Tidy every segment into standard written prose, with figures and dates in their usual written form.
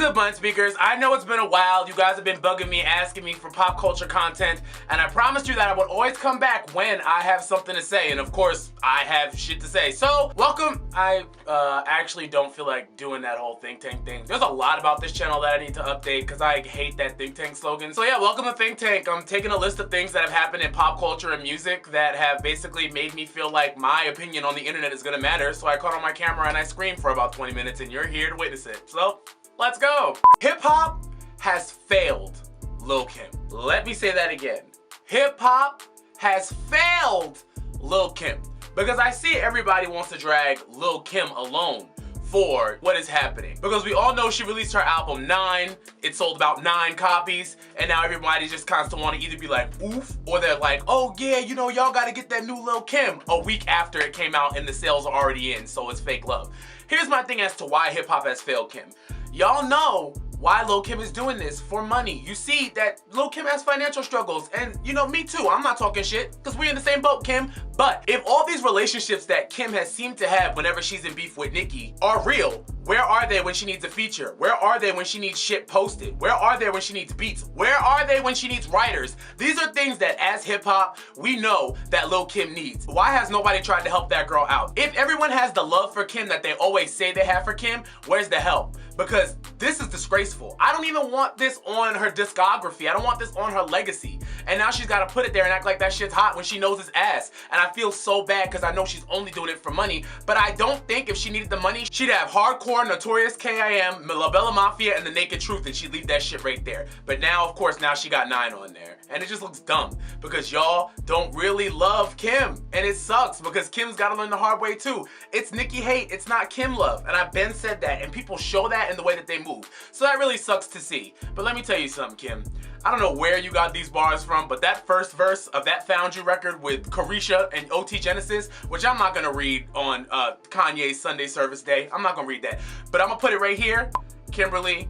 good, Mind Speakers? I know it's been a while. You guys have been bugging me, asking me for pop culture content, and I promised you that I would always come back when I have something to say, and of course, I have shit to say. So, welcome. I actually don't feel like doing that whole think tank thing. There's a lot about this channel that I need to update because I hate that think tank slogan. So yeah, welcome to Think Tank. I'm taking a list of things that have happened in pop culture and music that have basically made me feel like my opinion on the internet is gonna matter, so I caught on my camera and I screamed for about 20 minutes and you're here to witness it. So, let's go. Hip-hop has failed Lil Kim. Let me say that again. Hip-hop has failed Lil Kim. Because I see everybody wants to drag Lil Kim alone for what is happening. Because we all know she released her album 9, it sold about 9 copies, and now everybody just constantly want to either be like, oof, or they're like, oh yeah, you know, y'all gotta get that new Lil Kim a week after it came out and the sales are already in, so it's fake love. Here's my thing as to why hip-hop has failed Kim. Y'all know why Lil Kim is doing this, for money. You see that Lil Kim has financial struggles, and you know, me too, I'm not talking shit, because we're in the same boat, Kim. But if all these relationships that Kim has seemed to have whenever she's in beef with Nicki are real, where are they when she needs a feature? Where are they when she needs shit posted? Where are they when she needs beats? Where are they when she needs writers? These are things that as hip-hop, we know that Lil Kim needs. Why has nobody tried to help that girl out? If everyone has the love for Kim that they always say they have for Kim, where's the help? Because this is disgraceful. I don't even want this on her discography. I don't want this on her legacy. And now she's gotta put it there and act like that shit's hot when she knows it's ass. And I feel so bad because I know she's only doing it for money. But I don't think if she needed the money, she'd have Hardcore, Notorious K.I.M., La Bella Mafia, and The Naked Truth, and she'd leave that shit right there. But now, of course, now she got 9 on there. And it just looks dumb because y'all don't really love Kim. And it sucks because Kim's gotta learn the hard way too. It's Nicki hate, it's not Kim love. And I've been said that, and people show that in the way that they move. So that really sucks to see. But let me tell you something, Kim. I don't know where you got these bars from, but that first verse of that Found You record with Carisha and OT Genesis, which I'm not gonna read on Kanye's Sunday Service Day. I'm not gonna read that. But I'm gonna put it right here. Kimberly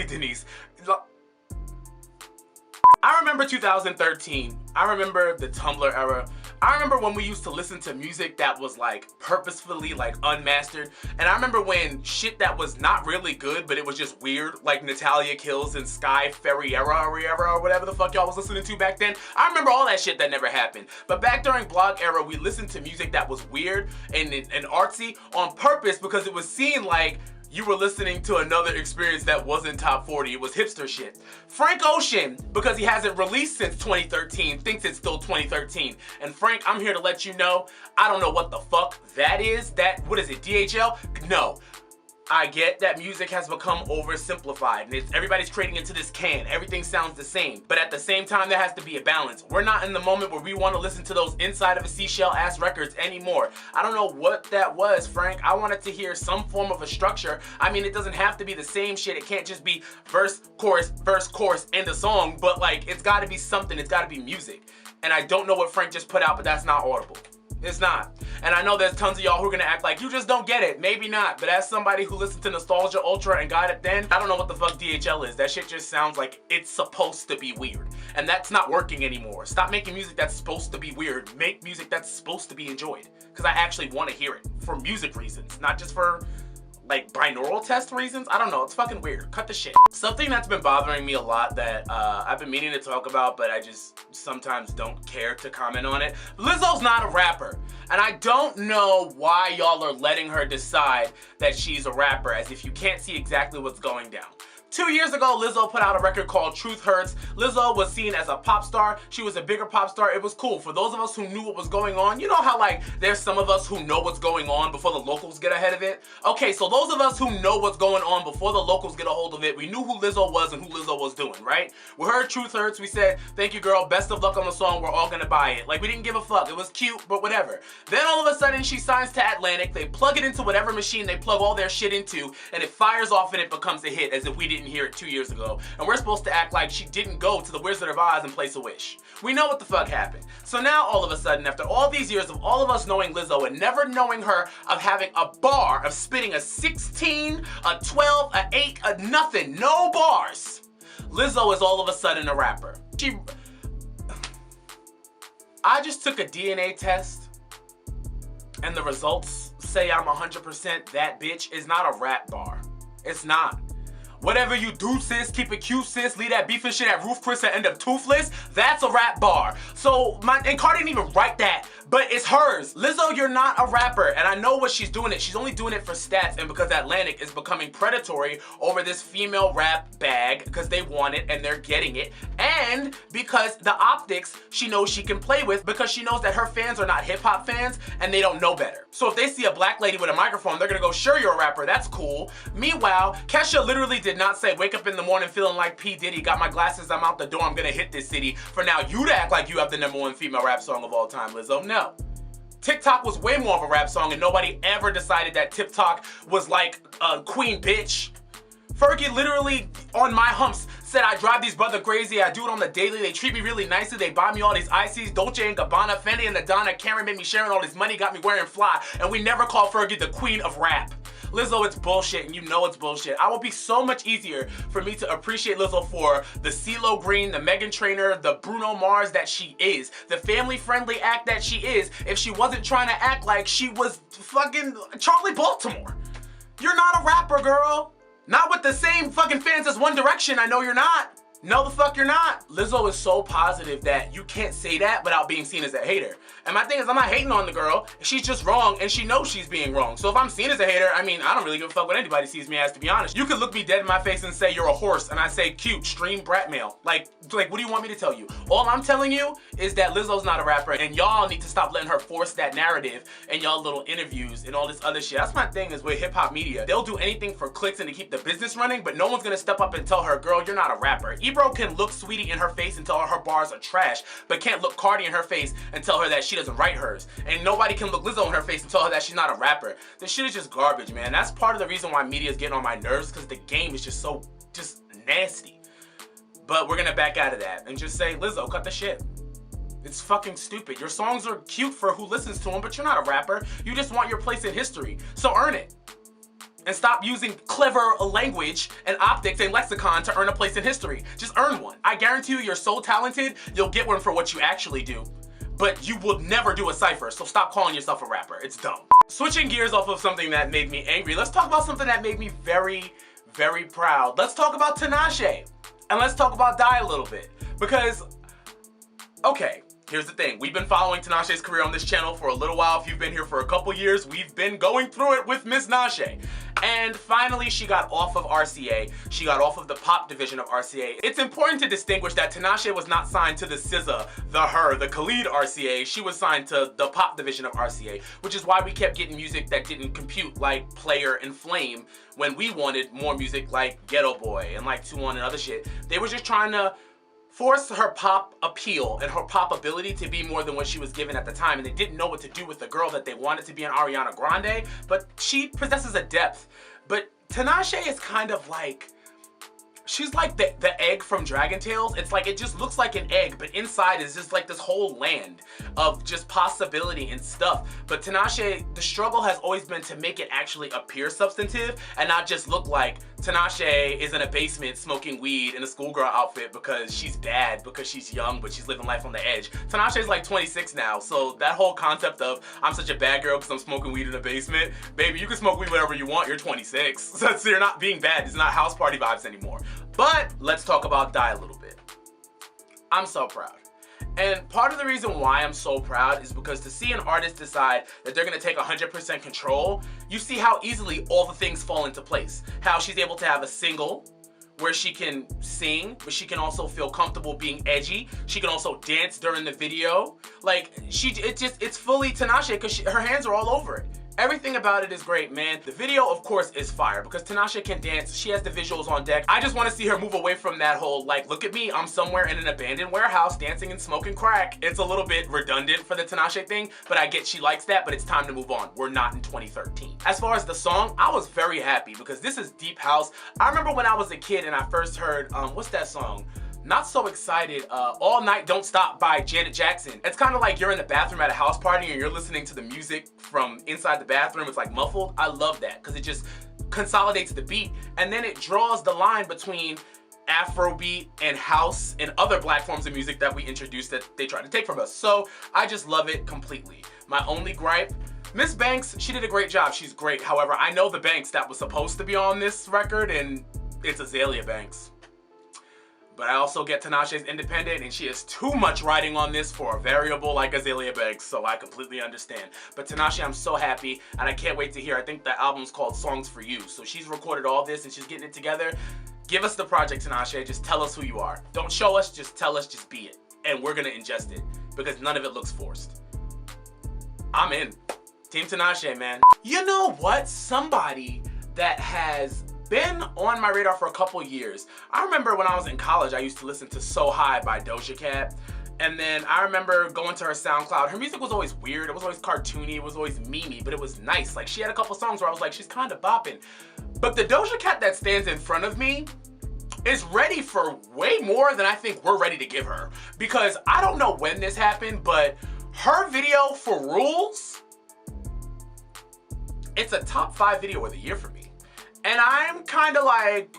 Denise. I remember 2013. I remember the Tumblr era. I remember when we used to listen to music that was like purposefully like unmastered. And I remember when shit that was not really good, but it was just weird, like Natalia Kills and Sky Ferriera or whatever the fuck y'all was listening to back then. I remember all that shit that never happened. But back during blog era, we listened to music that was weird and artsy on purpose because it was seen like you were listening to another experience that wasn't top 40. It was hipster shit. Frank Ocean, because he hasn't released since 2013, thinks it's still 2013. And Frank, I'm here to let you know, I don't know what the fuck that is. What is it, DHL? No. I get that music has become oversimplified and everybody's creating into this can. Everything sounds the same. But at the same time, there has to be a balance. We're not in the moment where we want to listen to those inside of a seashell ass records anymore. I don't know what that was, Frank. I wanted to hear some form of a structure. I mean, it doesn't have to be the same shit. It can't just be verse, chorus, end of song. But like, it's got to be something. It's got to be music. And I don't know what Frank just put out, but that's not audible. It's not. And I know there's tons of y'all who are gonna act like you just don't get it. Maybe not, but as somebody who listened to Nostalgia Ultra and got it then, I don't know what the fuck DHL is. That shit just sounds like it's supposed to be weird. And that's not working anymore. Stop making music that's supposed to be weird. Make music that's supposed to be enjoyed. Because I actually want to hear it for music reasons, not just for like binaural test reasons. I don't know, it's fucking weird. Cut the shit. Something that's been bothering me a lot that I've been meaning to talk about, but I just sometimes don't care to comment on it. Lizzo's not a rapper. And I don't know why y'all are letting her decide that she's a rapper, as if you can't see exactly what's going down. 2 years ago, Lizzo put out a record called Truth Hurts. Lizzo was seen as a pop star. She was a bigger pop star. It was cool. For those of us who knew what was going on, you know how like there's some of us who know what's going on before the locals get ahead of it? Okay, so those of us who know what's going on before the locals get a hold of it, we knew who Lizzo was and who Lizzo was doing, right? We heard Truth Hurts. We said, thank you, girl. Best of luck on the song. We're all gonna buy it. Like, we didn't give a fuck. It was cute, but whatever. Then all of a sudden, she signs to Atlantic. They plug it into whatever machine they plug all their shit into, and it fires off and it becomes a hit, as if we didn't hear it 2 years ago. And we're supposed to act like she didn't go to the Wizard of Oz and place a wish. We know what the fuck happened. So now all of a sudden, after all these years of all of us knowing Lizzo and never knowing her of having a bar of spitting a 16, a 12, a 8, a nothing, no bars, Lizzo is all of a sudden a rapper. I just took a DNA test and the results say I'm 100% that bitch is not a rap bar. It's not. Whatever you do, sis, keep it cute, sis, leave that beef and shit at Roof Chris and end up toothless, that's a rap bar. So, and Cardi didn't even write that, but it's hers. Lizzo, you're not a rapper, and I know what she's doing it. She's only doing it for stats and because Atlantic is becoming predatory over this female rap bag because they want it and they're getting it, and because the optics she knows she can play with because she knows that her fans are not hip-hop fans and they don't know better. So if they see a black lady with a microphone, they're gonna go, sure, you're a rapper, that's cool. Meanwhile, Kesha literally did not say, wake up in the morning feeling like P. Diddy, got my glasses, I'm out the door, I'm gonna hit this city, for now you to act like you have the #1 female rap song of all time, Lizzo. No. TikTok was way more of a rap song and nobody ever decided that TikTok was like a queen bitch. Fergie literally, on my humps, said I drive these brother crazy, I do it on the daily, they treat me really nicely, they buy me all these ices, Dolce and Gabbana, Fendi and Madonna, Karen made me sharing all this money, got me wearing fly, and we never call Fergie the queen of rap. Lizzo, it's bullshit, and you know it's bullshit. I would be so much easier for me to appreciate Lizzo for the CeeLo Green, the Meghan Trainor, the Bruno Mars that she is, the family-friendly act that she is, if she wasn't trying to act like she was fucking Charlie Baltimore. You're not a rapper, girl. Not with the same fucking fans as One Direction, I know you're not. No, the fuck you're not. Lizzo is so positive that you can't say that without being seen as a hater. And my thing is, I'm not hating on the girl. She's just wrong, and she knows she's being wrong. So if I'm seen as a hater, I mean, I don't really give a fuck what anybody sees me as, to be honest. You could look me dead in my face and say you're a horse, and I say cute, stream brat mail. Like, what do you want me to tell you? All I'm telling you is that Lizzo's not a rapper, and y'all need to stop letting her force that narrative in y'all little interviews and all this other shit. That's my thing is with hip-hop media. They'll do anything for clicks and to keep the business running, but no one's gonna step up and tell her, girl, you're not a rapper. Ebro can look Sweetie in her face and tell her bars are trash, but can't look Cardi in her face and tell her that she doesn't write hers. And nobody can look Lizzo in her face and tell her that she's not a rapper. This shit is just garbage, man. That's part of the reason why media is getting on my nerves, because the game is just so nasty. But we're gonna back out of that and just say, Lizzo, cut the shit. It's fucking stupid. Your songs are cute for who listens to them, but you're not a rapper. You just want your place in history, so earn it. And stop using clever language and optics and lexicon to earn a place in history. Just earn one. I guarantee you, you're so talented, you'll get one for what you actually do. But you will never do a cypher, so stop calling yourself a rapper. It's dumb. Switching gears off of something that made me angry, let's talk about something that made me very, very proud. Let's talk about Tinashe. And let's talk about Die a little bit. Because, okay, here's the thing. We've been following Tinashe's career on this channel for a little while. If you've been here for a couple years, we've been going through it with Miss Nashe. And finally, she got off of RCA. She got off of the pop division of RCA. It's important to distinguish that Tinashe was not signed to the SZA, the Khalid RCA. She was signed to the pop division of RCA, which is why we kept getting music that didn't compute like Player and Flame when we wanted more music like Ghetto Boy and like 2-1 and other shit. They were just trying to force her pop appeal and her pop ability to be more than what she was given at the time, and they didn't know what to do with the girl that they wanted to be an Ariana Grande, but she possesses a depth. But Tinashe is kind of like, she's like the egg from Dragon Tales. It's like, it just looks like an egg, but inside is just like this whole land of just possibility and stuff. But Tinashe, the struggle has always been to make it actually appear substantive and not just look like Tinashe is in a basement smoking weed in a schoolgirl outfit because she's bad, because she's young, but she's living life on the edge. Tinashe's like 26 now, so that whole concept of I'm such a bad girl because I'm smoking weed in a basement, baby, you can smoke weed whenever you want, you're 26. So you're not being bad, it's not house party vibes anymore. But let's talk about Die a little bit. I'm so proud. And part of the reason why I'm so proud is because to see an artist decide that they're gonna take 100% control, you see how easily all the things fall into place. How she's able to have a single where she can sing, but she can also feel comfortable being edgy. She can also dance during the video. Like, it's fully Tinashe because her hands are all over it. Everything about it is great, man. The video, of course, is fire because Tinashe can dance. She has the visuals on deck. I just want to see her move away from that whole, like, look at me, I'm somewhere in an abandoned warehouse dancing and smoking crack. It's a little bit redundant for the Tinashe thing, but I get she likes that, but it's time to move on. We're not in 2013. As far as the song, I was very happy because this is deep house. I remember when I was a kid and I first heard, what's that song? Not So Excited, All Night Don't Stop by Janet Jackson. It's kind of like you're in the bathroom at a house party and you're listening to the music from inside the bathroom. It's like muffled. I love that because it just consolidates the beat and then it draws the line between Afrobeat and house and other black forms of music that we introduced that they tried to take from us. So I just love it completely. My only gripe Miss Banks, she did a great job. She's great. However, I know the Banks that was supposed to be on this record, and it's Azalea Banks. But I also get TINASHE'S independent, and she has too much writing on this for a variable like Azalea Banks, so I completely understand. But TINASHE, I'm so happy, and I can't wait to hear. I think the album's called Songs for You. So she's recorded all this, and she's getting it together. Give us the project, TINASHE. Just tell us who you are. Don't show us, just tell us, just be it. And we're gonna ingest it, because none of it looks forced. I'm in. Team TINASHE, man. You know what? Somebody that has been on my radar for a couple years. I remember when I was in college, I used to listen to So High by Doja Cat. And then I remember going to her SoundCloud. Her music was always weird. It was always cartoony. It was always memey, but it was nice. Like, she had a couple songs where I was like, she's kind of bopping. But the Doja Cat that stands in front of me is ready for way more than I think we're ready to give her. Because I don't know when this happened, but her video for Rules, it's a top 5 video of the year for me. And I'm kind of like,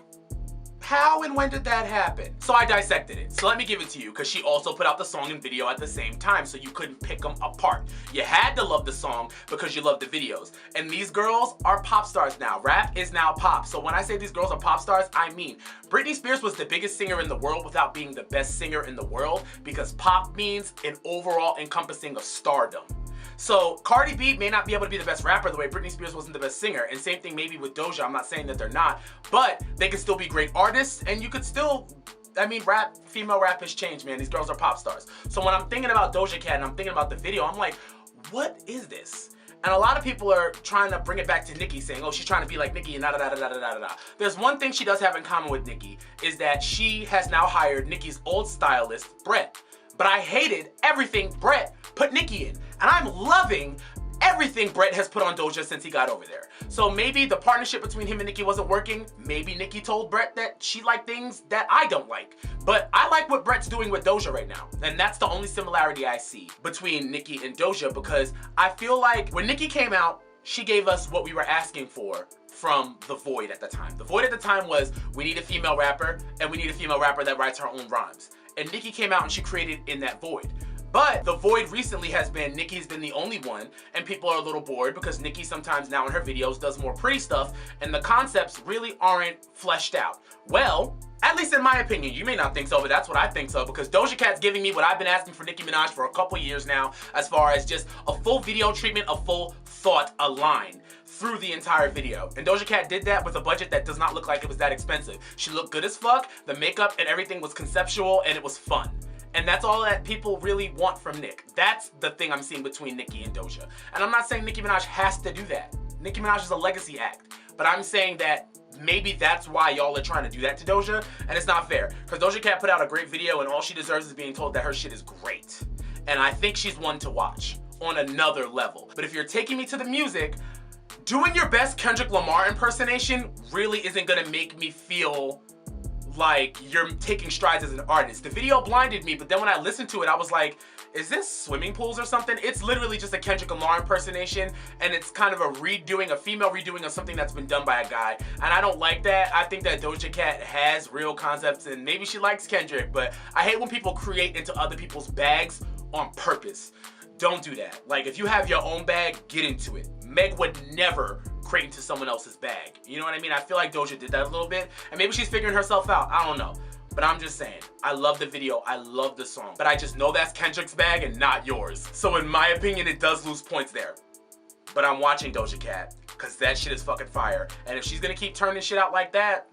how and when did that happen? So I dissected it. So let me give it to you, because she also put out the song and video at the same time, so you couldn't pick them apart. You had to love the song because you love the videos. And these girls are pop stars now. Rap is now pop. So when I say these girls are pop stars, I mean Britney Spears was the biggest singer in the world without being the best singer in the world, because pop means an overall encompassing of stardom. So Cardi B may not be able to be the best rapper the way Britney Spears wasn't the best singer, and same thing maybe with Doja. I'm not saying that they're not, but they can still be great artists, and you could still, I mean, rap, female rap has changed, man. These girls are pop stars. So when I'm thinking about Doja Cat and I'm thinking about the video, I'm like, what is this? And a lot of people are trying to bring it back to Nicki, saying, oh, she's trying to be like Nicki and da-da-da-da-da-da-da. There's one thing she does have in common with Nicki, is that she has now hired Nicki's old stylist, Brett. But I hated everything Brett put Nicki in. And I'm loving everything Brett has put on Doja since he got over there. So maybe the partnership between him and Nicki wasn't working. Maybe Nicki told Brett that she liked things that I don't like. But I like what Brett's doing with Doja right now. And that's the only similarity I see between Nicki and Doja, because I feel like when Nicki came out, she gave us what we were asking for from The Void at the time. The Void at the time was, we need a female rapper, and we need a female rapper that writes her own rhymes. And Nicki came out and she created in that void. But the void recently has been, Nicki's been the only one, and people are a little bored because Nicki sometimes now in her videos does more pretty stuff, and the concepts really aren't fleshed out. Well, at least in my opinion, you may not think so, but that's what I think so, because Doja Cat's giving me what I've been asking for Nicki Minaj for a couple years now, as far as just a full video treatment, a full thought, a line through the entire video. And Doja Cat did that with a budget that does not look like it was that expensive. She looked good as fuck, the makeup and everything was conceptual, and it was fun. And that's all that people really want from Nick. That's the thing I'm seeing between Nicki and Doja. And I'm not saying Nicki Minaj has to do that. Nicki Minaj is a legacy act. But I'm saying that maybe that's why y'all are trying to do that to Doja, and it's not fair. Because Doja Cat put out a great video, and all she deserves is being told that her shit is great. And I think she's one to watch on another level. But if you're taking me to the music, doing your best Kendrick Lamar impersonation really isn't gonna make me feel like you're taking strides as an artist. The video blinded me, but then when I listened to it, I was like, is this swimming pools or something? It's literally just a Kendrick Lamar impersonation, and it's kind of a female redoing of something that's been done by a guy, and I don't like that. I think that Doja Cat has real concepts, and maybe she likes Kendrick, but I hate when people create into other people's bags on purpose. Don't do that. Like, if you have your own bag, get into it. Meg would never create into someone else's bag. You know what I mean? I feel like Doja did that a little bit, and maybe she's figuring herself out. I don't know. But I'm just saying, I love the video, I love the song, but I just know that's Kendrick's bag and not yours. So in my opinion, it does lose points there. But I'm watching Doja Cat, because that shit is fucking fire. And if she's gonna keep turning shit out like that,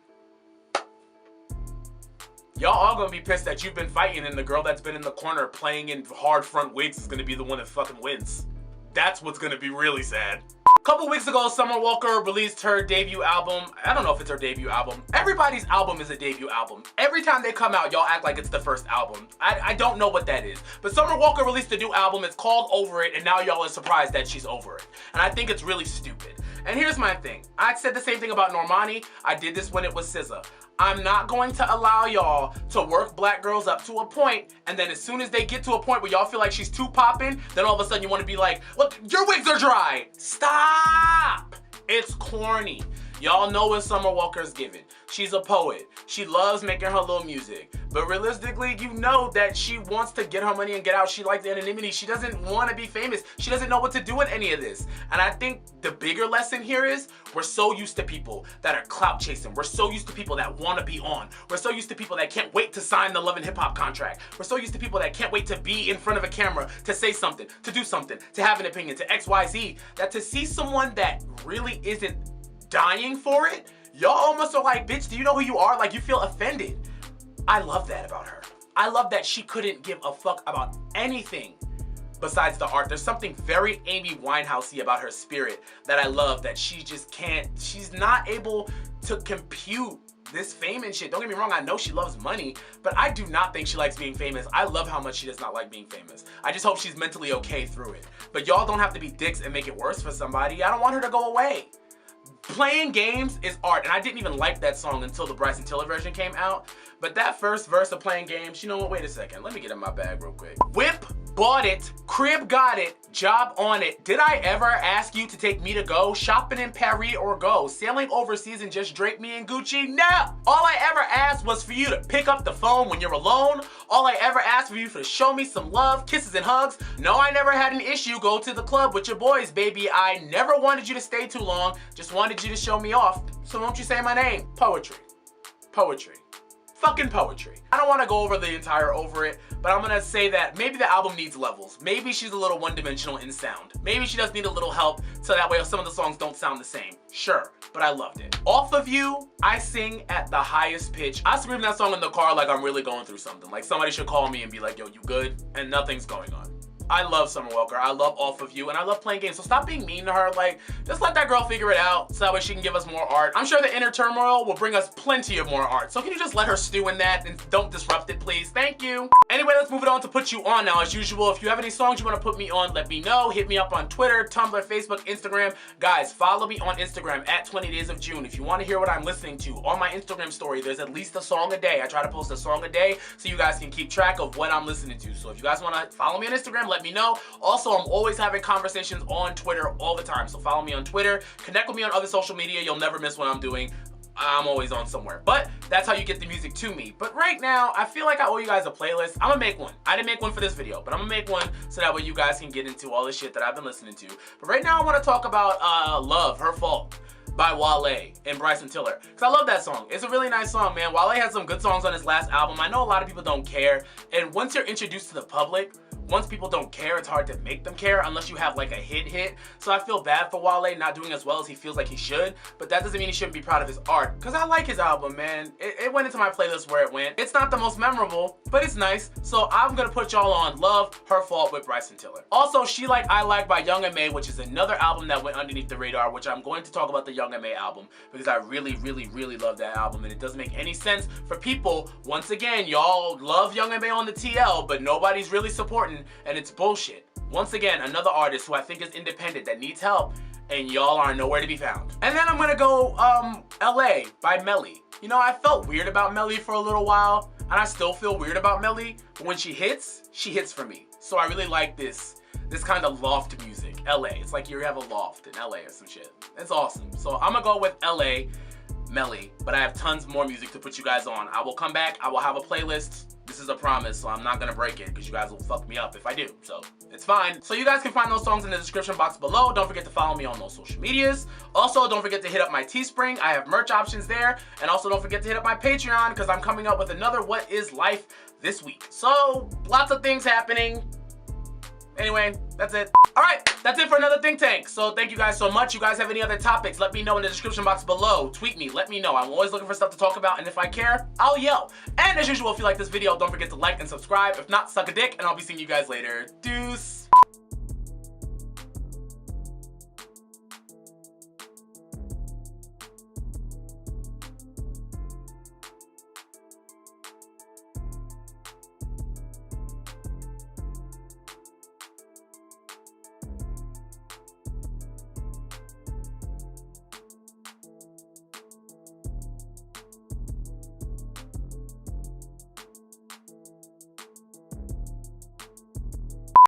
y'all all gonna be pissed that you've been fighting, and the girl that's been in the corner playing in hard front wigs is gonna be the one that fucking wins. That's what's gonna be really sad. A couple weeks ago, Summer Walker released her debut album. I don't know if it's her debut album. Everybody's album is a debut album. Every time they come out, y'all act like it's the first album. I don't know what that is. But Summer Walker released a new album. It's called Over It, and now y'all are surprised that she's over it. And I think it's really stupid. And here's my thing. I said the same thing about Normani. I did this when it was SZA. I'm not going to allow y'all to work black girls up to a point, and then as soon as they get to a point where y'all feel like she's too poppin', then all of a sudden you want to be like, look, your wigs are dry. Stop! It's corny. Y'all know what Summer Walker's given. She's a poet. She loves making her little music. But realistically, you know that she wants to get her money and get out. She likes anonymity. She doesn't want to be famous. She doesn't know what to do with any of this. And I think the bigger lesson here is we're so used to people that are clout chasing. We're so used to people that want to be on. We're so used to people that can't wait to sign the Love and Hip Hop contract. We're so used to people that can't wait to be in front of a camera, to say something, to do something, to have an opinion, to XYZ, that to see someone that really isn't dying for it, y'all almost are like, bitch, do you know who you are? Like, you feel offended. I love that about her. I love that she couldn't give a fuck about anything besides the art. There's something very Amy Winehouse-y about her spirit that I love, that she just can't, she's not able to compute this fame and shit. Don't get me wrong, I know she loves money, but I do not think she likes being famous. I love how much she does not like being famous. I just hope she's mentally okay through it. But y'all don't have to be dicks and make it worse for somebody. I don't want her to go away. Playing games is art, and I didn't even like that song until the Bryson Tiller version came out. But that first verse of Playing Games, you know what, wait a second, let me get in my bag real quick. Whip, bought it, crib got it, job on it. Did I ever ask you to take me to go? Shopping in Paris or go? Sailing overseas and just drape me in Gucci? No! All I ever asked was for you to pick up the phone when you're alone. All I ever asked for you to show me some love, kisses and hugs. No, I never had an issue, go to the club with your boys, baby. I never wanted you to stay too long, just wanted you to show me off. So won't you say my name? Poetry. Poetry. Fucking poetry. I don't want to go over the entire over it, but I'm gonna say that maybe the album needs levels. Maybe she's a little one-dimensional in sound. Maybe she does need a little help so that way some of the songs don't sound the same. Sure, but I loved it. Off of You, I sing at the highest pitch. I scream that song in the car like I'm really going through something. Like somebody should call me and be like, yo, you good? And nothing's going on. I love Summer Walker. I love Off of You, and I love Playing Games. So stop being mean to her. Like, just let that girl figure it out so that way she can give us more art. I'm sure the inner turmoil will bring us plenty of more art. So can you just let her stew in that and don't disrupt it, please? Thank you. Anyway, let's move it on to Put You On now. As usual, if you have any songs you want to put me on, let me know. Hit me up on Twitter, Tumblr, Facebook, Instagram. Guys, follow me on Instagram at 20 Days of June. If you want to hear what I'm listening to on my Instagram story, there's at least a song a day. I try to post a song a day so you guys can keep track of what I'm listening to. So if you guys want to follow me on Instagram, let me know. Also, I'm always having conversations on Twitter all the time. So follow me on Twitter, connect with me on other social media. You'll never miss what I'm doing. I'm always on somewhere. But that's how you get the music to me. But right now, I feel like I owe you guys a playlist. I'm gonna make one. I didn't make one for this video, but I'm gonna make one so that way you guys can get into all the shit that I've been listening to. But right now, I want to talk about Love, Her Fault by Wale and Bryson Tiller. Because I love that song. It's a really nice song, man. Wale had some good songs on his last album. I know a lot of people don't care. And once you're introduced to the public, once people don't care, it's hard to make them care unless you have like a hit. So I feel bad for Wale not doing as well as he feels like he should, but that doesn't mean he shouldn't be proud of his art, because I like his album, man. It went into my playlist where it went. It's not the most memorable, but it's nice. So I'm gonna put y'all on Love, Her Fault with Bryson Tiller. Also, She Like I Like by Young M.A, which is another album that went underneath the radar, which I'm going to talk about the Young M.A album because I really love that album, and it doesn't make any sense for people. Once again, y'all love Young M.A on the TL, but nobody's really supporting, and it's bullshit. Once again, another artist who I think is independent that needs help, and y'all are nowhere to be found. And then I'm gonna go LA by Melli. You know, I felt weird about Melli for a little while, and I still feel weird about Melli, but when she hits for me. So I really like this kind of loft music. LA, it's like you have a loft in LA or some shit. It's awesome. So I'm gonna go with LA, Melli, but I have tons more music to put you guys on. I will come back, I will have a playlist. This is a promise, so I'm not gonna break it because you guys will fuck me up if I do, so it's fine. So you guys can find those songs in the description box below. Don't forget to follow me on those social medias. Also, don't forget to hit up my Teespring. I have merch options there. And also don't forget to hit up my Patreon because I'm coming up with another What Is Life this week. So lots of things happening. Anyway, that's it. All right, that's it for another Think Tank. So thank you guys so much. You guys have any other topics, let me know in the description box below. Tweet me, let me know. I'm always looking for stuff to talk about, and if I care, I'll yell. And as usual, if you like this video, don't forget to like and subscribe. If not, suck a dick, and I'll be seeing you guys later. Deuce.